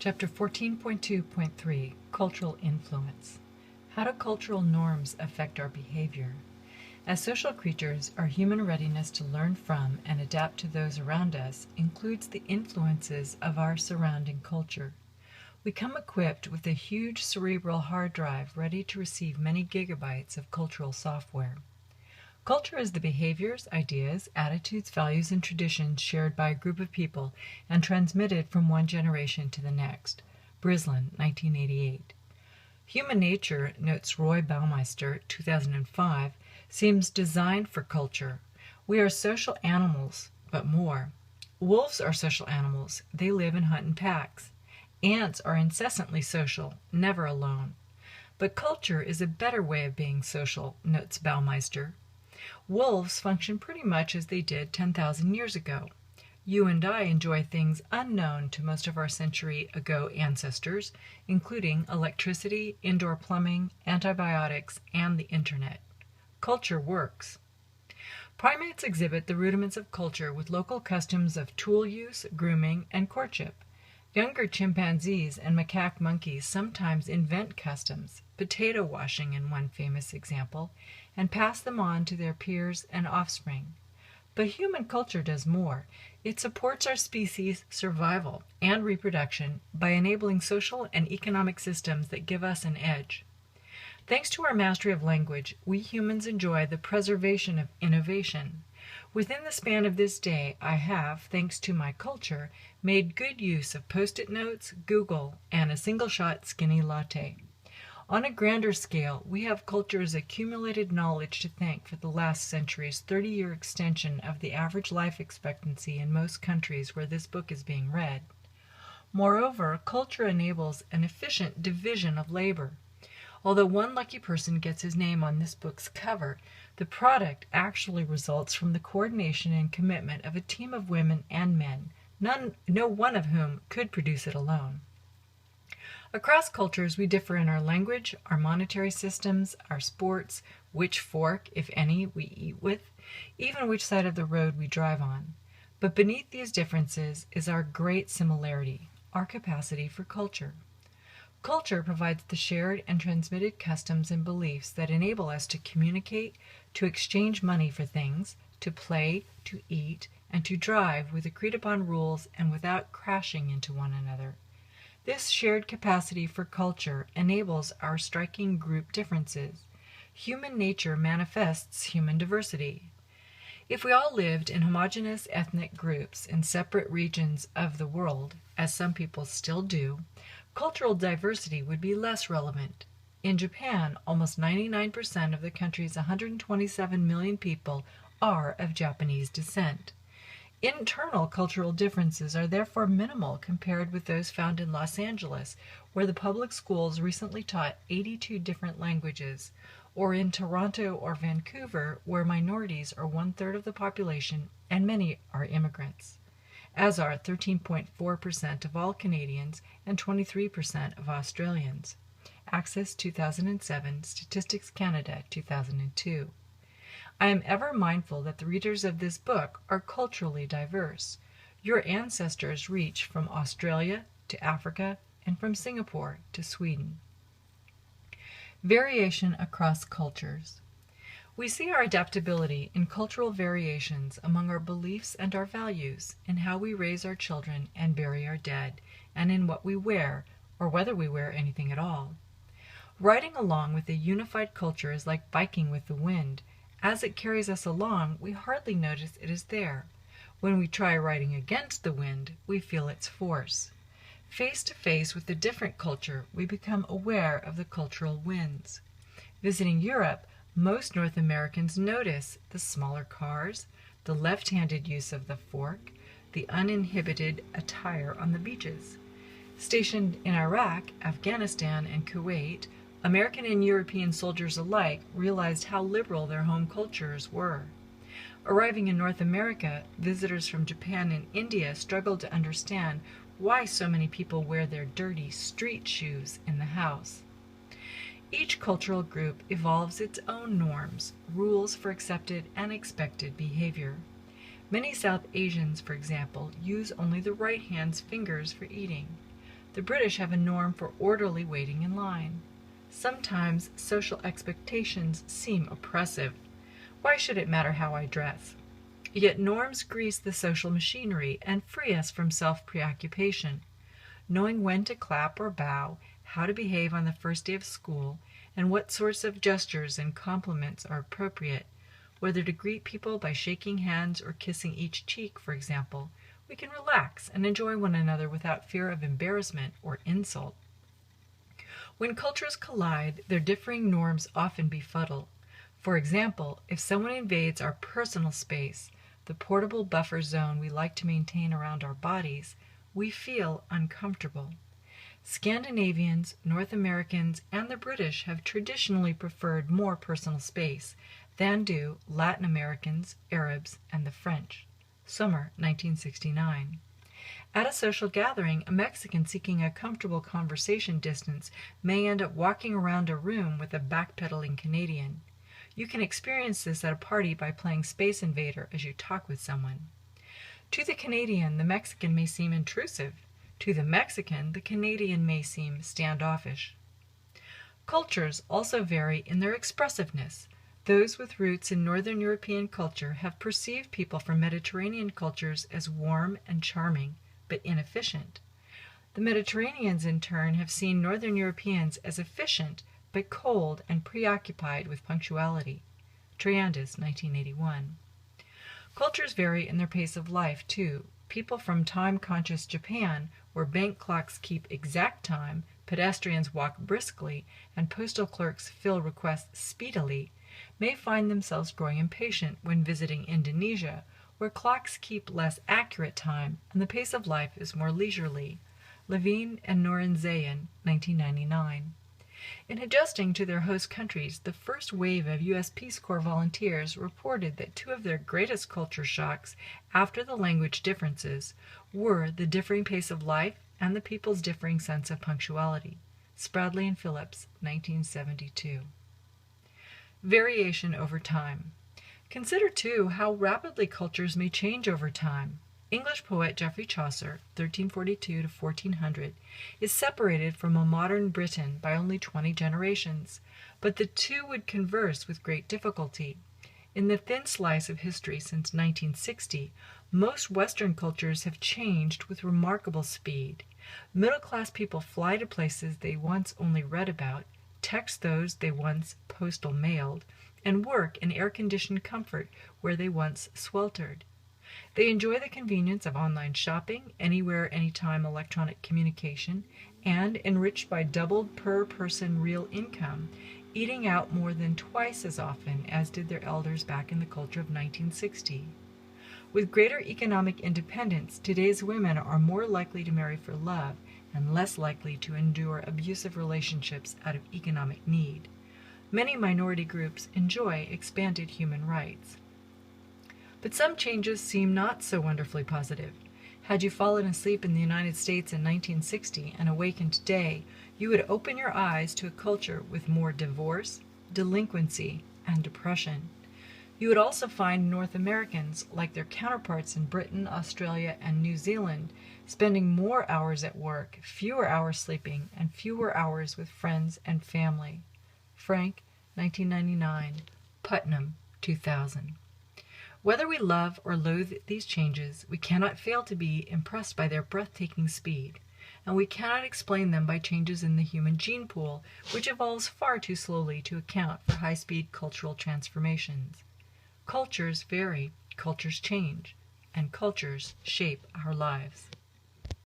Chapter 14.2.3 Cultural Influence. How do cultural norms affect our behavior? As social creatures, our human readiness to learn from and adapt to those around us includes the influences of our surrounding culture. We come equipped with a huge cerebral hard drive ready to receive many gigabytes of cultural software. Culture is the behaviors, ideas, attitudes, values, and traditions shared by a group of people and transmitted from one generation to the next. Brislin, 1988. Human nature, notes Roy Baumeister, 2005, seems designed for culture. We are social animals, but more. Wolves are social animals. They live and hunt in packs. Ants are incessantly social, never alone. But culture is a better way of being social, notes Baumeister. Wolves function pretty much as they did 10,000 years ago. You and I enjoy things unknown to most of our century ago ancestors, including electricity, indoor plumbing, antibiotics, and the internet. Culture works. Primates exhibit the rudiments of culture with local customs of tool use, grooming, and courtship. Younger chimpanzees and macaque monkeys sometimes invent customs, potato washing in one famous example, and pass them on to their peers and offspring. But human culture does more. It supports our species' survival and reproduction by enabling social and economic systems that give us an edge. Thanks to our mastery of language, we humans enjoy the preservation of innovation. Within the span of this day, I have, thanks to my culture, made good use of Post-it notes, Google, and a single-shot skinny latte. On a grander scale, we have culture's accumulated knowledge to thank for the last century's 30-year extension of the average life expectancy in most countries where this book is being read. Moreover, culture enables an efficient division of labor. Although one lucky person gets his name on this book's cover, the product actually results from the coordination and commitment of a team of women and men, no one of whom could produce it alone. Across cultures, we differ in our language, our monetary systems, our sports, which fork, if any, we eat with, even which side of the road we drive on. But beneath these differences is our great similarity, our capacity for culture. Culture provides the shared and transmitted customs and beliefs that enable us to communicate, to exchange money for things, to play, to eat, and to drive with agreed-upon rules and without crashing into one another. This shared capacity for culture enables our striking group differences. Human nature manifests human diversity. If we all lived in homogeneous ethnic groups in separate regions of the world, as some people still do, cultural diversity would be less relevant. In Japan, almost 99% of the country's 127 million people are of Japanese descent. Internal cultural differences are therefore minimal compared with those found in Los Angeles, where the public schools recently taught 82 different languages, or in Toronto or Vancouver, where minorities are 1/3 of the population and many are immigrants, as are 13.4% of all Canadians and 23% of Australians. Access 2007, Statistics Canada 2002. I am ever mindful that the readers of this book are culturally diverse. Your ancestors reach from Australia to Africa and from Singapore to Sweden. Variation across cultures. We see our adaptability in cultural variations among our beliefs and our values, in how we raise our children and bury our dead, and in what we wear, or whether we wear anything at all. Riding along with a unified culture is like biking with the wind. As it carries us along, we hardly notice it is there. When we try riding against the wind, we feel its force. Face to face with a different culture, we become aware of the cultural winds. Visiting Europe, most North Americans notice the smaller cars, the left-handed use of the fork, the uninhibited attire on the beaches. Stationed in Iraq, Afghanistan, and Kuwait, American and European soldiers alike realized how liberal their home cultures were. Arriving in North America, visitors from Japan and India struggled to understand why so many people wear their dirty street shoes in the house. Each cultural group evolves its own norms, rules for accepted and expected behavior. Many South Asians, for example, use only the right hand's fingers for eating. The British have a norm for orderly waiting in line. Sometimes social expectations seem oppressive. Why should it matter how I dress? Yet norms grease the social machinery and free us from self-preoccupation. Knowing when to clap or bow, how to behave on the first day of school, and what sorts of gestures and compliments are appropriate, whether to greet people by shaking hands or kissing each cheek, for example, we can relax and enjoy one another without fear of embarrassment or insult. When cultures collide, their differing norms often befuddle. For example, if someone invades our personal space, the portable buffer zone we like to maintain around our bodies, we feel uncomfortable. Scandinavians, North Americans, and the British have traditionally preferred more personal space than do Latin Americans, Arabs, and the French. Summer 1969. At a social gathering, a Mexican seeking a comfortable conversation distance may end up walking around a room with a backpedaling Canadian. You can experience this at a party by playing Space Invader as you talk with someone. To the Canadian, the Mexican may seem intrusive. To the Mexican, the Canadian may seem standoffish. Cultures also vary in their expressiveness. Those with roots in Northern European culture have perceived people from Mediterranean cultures as warm and charming, but inefficient. The Mediterraneans, in turn, have seen Northern Europeans as efficient, but cold and preoccupied with punctuality. Triandis, 1981. Cultures vary in their pace of life, too. People from time-conscious Japan, where bank clocks keep exact time, pedestrians walk briskly, and postal clerks fill requests speedily, may find themselves growing impatient when visiting Indonesia, where clocks keep less accurate time and the pace of life is more leisurely. Levine and Norenzayan, 1999. In adjusting to their host countries, the first wave of U.S. Peace Corps volunteers reported that two of their greatest culture shocks after the language differences were the differing pace of life and the people's differing sense of punctuality. Spradley and Phillips, 1972. Variation over time. Consider, too, how rapidly cultures may change over time. English poet Geoffrey Chaucer, 1342 to 1400, is separated from a modern Britain by only 20 generations, but the two would converse with great difficulty. In the thin slice of history since 1960, most Western cultures have changed with remarkable speed. Middle-class people fly to places they once only read about, text those they once postal mailed, and work in air-conditioned comfort where they once sweltered. They enjoy the convenience of online shopping, anywhere, anytime electronic communication, and, enriched by doubled per-person real income, eating out more than twice as often as did their elders back in the culture of 1960. With greater economic independence, today's women are more likely to marry for love and less likely to endure abusive relationships out of economic need. Many minority groups enjoy expanded human rights. But some changes seem not so wonderfully positive. Had you fallen asleep in the United States in 1960 and awakened today, you would open your eyes to a culture with more divorce, delinquency, and depression. You would also find North Americans, like their counterparts in Britain, Australia, and New Zealand, spending more hours at work, fewer hours sleeping, and fewer hours with friends and family. Frank, 1999. Putnam, 2000. Whether we love or loathe these changes, we cannot fail to be impressed by their breathtaking speed, and we cannot explain them by changes in the human gene pool, which evolves far too slowly to account for high-speed cultural transformations. Cultures vary, cultures change, and cultures shape our lives.